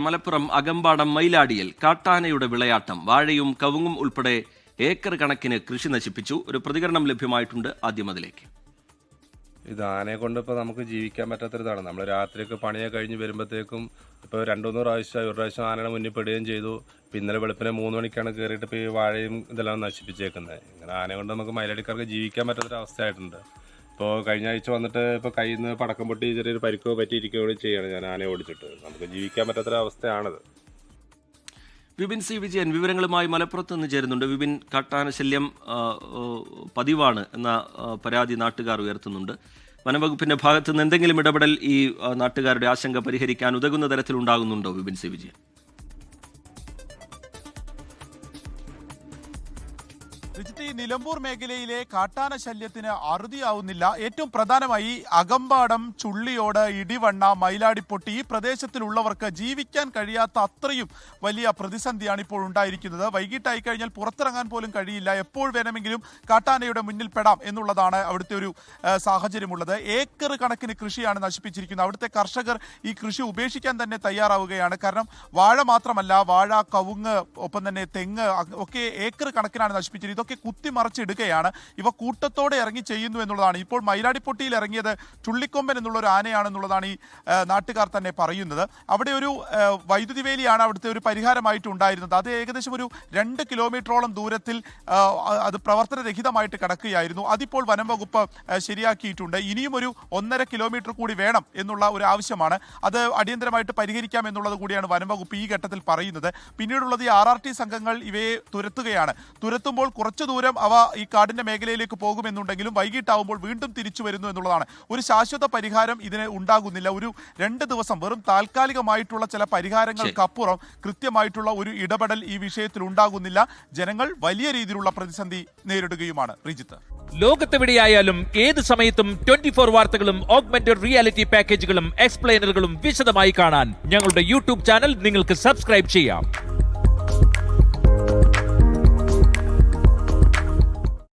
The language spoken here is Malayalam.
മലപ്പുറം അകമ്പാടം മയിലാടിയിൽ കാട്ടാനയുടെ വിളയാട്ടം വാഴയും കവുങ്ങും ഉൾപ്പെടെ ഏക്കർ കണക്കിന് കൃഷി നശിപ്പിച്ചു. ഒരു പ്രതികരണം ലഭ്യമായിട്ടുണ്ട്. ആദ്യം അതിലേക്ക്. ഇത് ആനയെ കൊണ്ട് ഇപ്പോൾ നമുക്ക് ജീവിക്കാൻ പറ്റാത്തൊരിതാണ്. നമ്മൾ രാത്രിയൊക്കെ പണിയൊക്കെ കഴിഞ്ഞ് വരുമ്പോഴത്തേക്കും ഇപ്പോൾ 2-3 പ്രാവശ്യം ഒരു പ്രാവശ്യം ആനയുടെ മുന്നിൽ പെടുകയും ചെയ്തു. ഇപ്പോൾ ഇന്നലെ വെളുപ്പിനെ 3 മണിക്കാണ് കയറിയിട്ട് ഇപ്പോൾ ഈ വാഴയും ഇതെല്ലാം നശിപ്പിച്ചേക്കുന്നത്. ഇങ്ങനെ ആനയെ കൊണ്ട് നമുക്ക് മയിലാടിക്കാർക്ക് ജീവിക്കാൻ പറ്റാത്തൊരവസ്ഥയായിട്ടുണ്ട്. ഇപ്പോൾ കഴിഞ്ഞ ആഴ്ച വന്നിട്ട് ഇപ്പോൾ കയ്യിൽ നിന്ന് പടക്കം പൊട്ടി ചെറിയൊരു പരിക്കോ പറ്റിയിരിക്കുകയോ ചെയ്യണം. ഞാൻ ആനയെ ഓടിച്ചിട്ട് നമുക്ക് ജീവിക്കാൻ പറ്റാത്തൊരവസ്ഥയാണത്. വിപിൻ സി വിജയൻ വിവരങ്ങളുമായി മലപ്പുറത്ത് നിന്ന് ചേരുന്നുണ്ട്. വിപിൻ, കാട്ടാന ശല്യം പതിവാണ് എന്ന പരാതി നാട്ടുകാർ ഉയർത്തുന്നുണ്ട്. വനംവകുപ്പിന്റെ ഭാഗത്ത് നിന്ന് എന്തെങ്കിലും ഇടപെടൽ ഈ നാട്ടുകാരുടെ ആശങ്ക പരിഹരിക്കാൻ ഉതകുന്ന തരത്തിലുണ്ടാകുന്നുണ്ടോ വിപിൻ സി വിജയൻ? നിലമ്പൂർ മേഖലയിലെ കാട്ടാന ശല്യത്തിന് അറുതിയാവുന്നില്ല. ഏറ്റവും പ്രധാനമായി അകമ്പാടം, ചുള്ളിയോട്, ഇടിവണ്ണ, മയിലാടിപ്പൊട്ടി ഈ പ്രദേശത്തിലുള്ളവർക്ക് ജീവിക്കാൻ കഴിയാത്ത അത്രയും വലിയ പ്രതിസന്ധിയാണ് ഇപ്പോൾ ഉണ്ടായിരിക്കുന്നത്. വൈകിട്ടായി കഴിഞ്ഞാൽ പുറത്തിറങ്ങാൻ പോലും കഴിയില്ല. എപ്പോൾ വേണമെങ്കിലും കാട്ടാനയുടെ മുന്നിൽ പെടാം എന്നുള്ളതാണ് അവിടുത്തെ ഒരു സാഹചര്യമുള്ളത്. ഏക്കർ കണക്കിന് കൃഷിയാണ് നശിപ്പിച്ചിരിക്കുന്നത്. അവിടുത്തെ കർഷകർ ഈ കൃഷി ഉപേക്ഷിക്കാൻ തന്നെ തയ്യാറാവുകയാണ്. കാരണം വാഴ മാത്രമല്ല, വാഴ, കവുങ്ങ്, ഒപ്പം തന്നെ തെങ്ങ് ഒക്കെ ഏക്കർ കണക്കിനാണ് നശിപ്പിച്ചിരിക്കുന്നത്. ഇതൊക്കെ കുത്തിമറിച്ചിടുകയാണ്. ഇവ കൂട്ടത്തോടെ ഇറങ്ങി ചെയ്യുന്നു എന്നുള്ളതാണ്. ഇപ്പോൾ മയിലാടിപ്പൊട്ടിയിൽ ഇറങ്ങിയത് ചുള്ളിക്കൊമ്പൻ എന്നുള്ള ഒരു ആനയാണെന്നുള്ളതാണ് ഈ നാട്ടുകാർ തന്നെ പറയുന്നത്. അവിടെ ഒരു വൈദ്യുതി വേലിയാണ് അവിടുത്തെ ഒരു പരിഹാരമായിട്ടുണ്ടായിരുന്നത്. അത് ഏകദേശം ഒരു 2 കിലോമീറ്ററോളം ദൂരത്തിൽ അത് പ്രവർത്തനരഹിതമായിട്ട് കിടക്കുകയായിരുന്നു. അതിപ്പോൾ വനം വകുപ്പ് ശരിയാക്കിയിട്ടുണ്ട്. ഇനിയും ഒരു 1.5 കിലോമീറ്റർ കൂടി വേണം എന്നുള്ള ഒരു ആവശ്യമാണ്. അത് അടിയന്തരമായിട്ട് പരിഹരിക്കാം എന്നുള്ളത് കൂടിയാണ് വനം വകുപ്പ് ഈ ഘട്ടത്തിൽ പറയുന്നത്. പിന്നീടുള്ളത് ഈ RRT സംഘങ്ങൾ ഇവയെ തുരത്തുകയാണ്. തുരത്തുമ്പോൾ കുറച്ചു ദൂരം അവ ഈ കാടിന്റെ മേഖലയിലേക്ക് പോകുമെന്നുണ്ടെങ്കിലും വൈകിട്ടാവുമ്പോൾ വീണ്ടും തിരിച്ചു വരുന്നു എന്നുള്ളതാണ്. ഒരു ശാശ്വത പരിഹാരം ഇതിന് ഉണ്ടാകുന്നില്ല. ഒരു 2 ദിവസം വെറും താൽക്കാലികമായിട്ടുള്ള ചില പരിഹാരങ്ങൾക്കപ്പുറം കൃത്യമായിട്ടുള്ള ഒരു ഇടപെടൽ ഈ വിഷയത്തിൽ ഉണ്ടാകുന്നില്ല. ജനങ്ങൾ വലിയ രീതിയിലുള്ള പ്രതിസന്ധി നേരിടുകയുമാണ്. റിജിത്ത്, ലോകത്തെവിടെയായാലും ഏത് സമയത്തും 24 വാർത്തകളും ഓഗ്മെന്റഡ് റിയാലിറ്റി പാക്കേജുകളും എക്സ്പ്ലെയിനറുകളും വിശദമായി കാണാൻ ഞങ്ങളുടെ യൂട്യൂബ് ചാനൽ നിങ്ങൾക്ക് സബ്സ്ക്രൈബ് ചെയ്യാം.